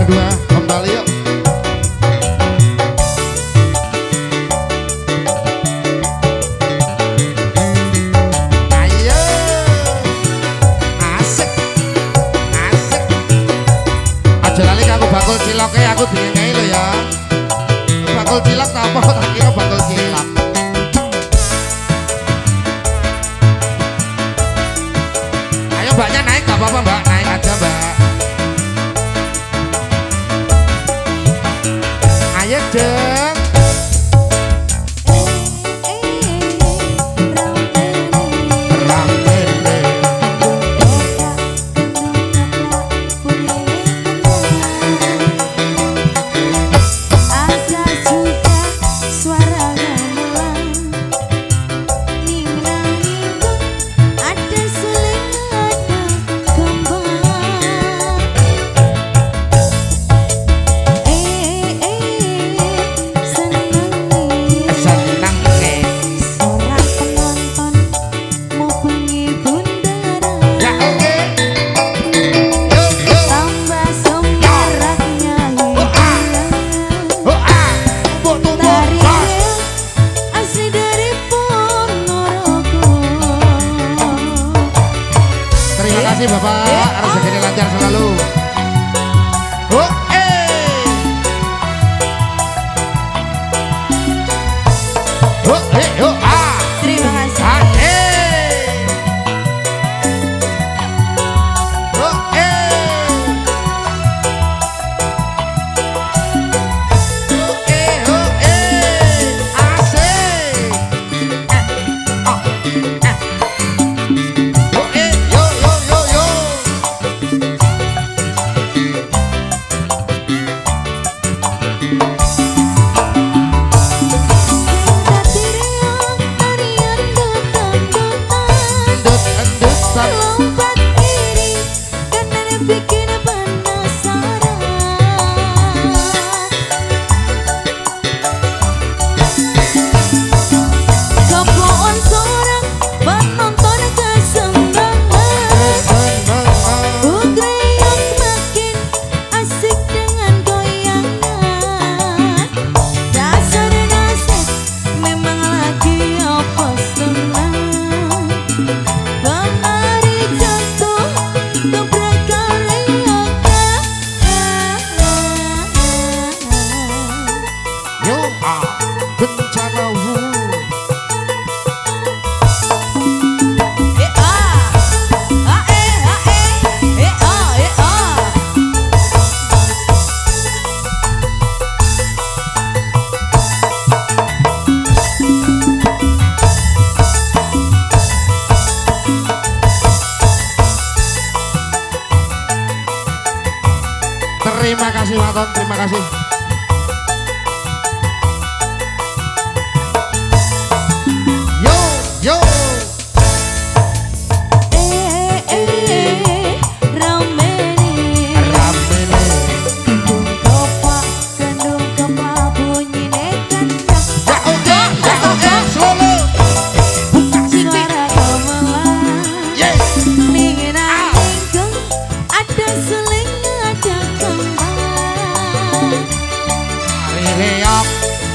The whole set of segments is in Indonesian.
berdua kembali yuk. Ayo, asik, asik. Aja lali aku bakul ciloknya aku bingung lo ya. Bakul cilok apa? Tak kira bakul cilok. Ayo mbaknya naik gak apa-apa mbak, naik aja mbak. Ayo deng. Terima kasih Bapak, rezekinya lancar selalu. Terima kasih. Terima kasih Waton, terima kasih. Yo, yo.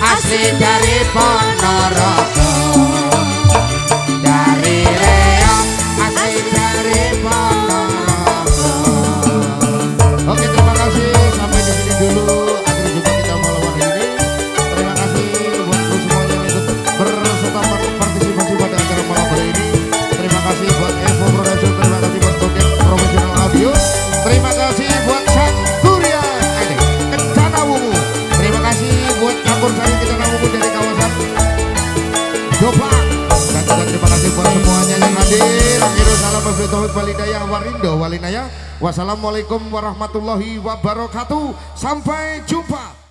Asli dari Ponorogo, dari Reok, asli dari Ponorogo. Oke, terima kasih, sampai di sini dulu. Akhirnya jumpa kita malam hari ini. Terima kasih buat semua yang ikut berserta partisipasi pada acara malam hari ini. Terima kasih buat Evo Production, terima kasih buat Kodak Profesional Audio, terima kasih buat Santuria Kencana Wungu, terima kasih buat Campur Sari Kencana Wungu dari kawasan Jombang, dan juga terima kasih buat semuanya yang hadir. Akhirul salam wabillahi walhidayah warindo walinaya. Wassalamualaikum warahmatullahi wabarakatuh. Sampai jumpa.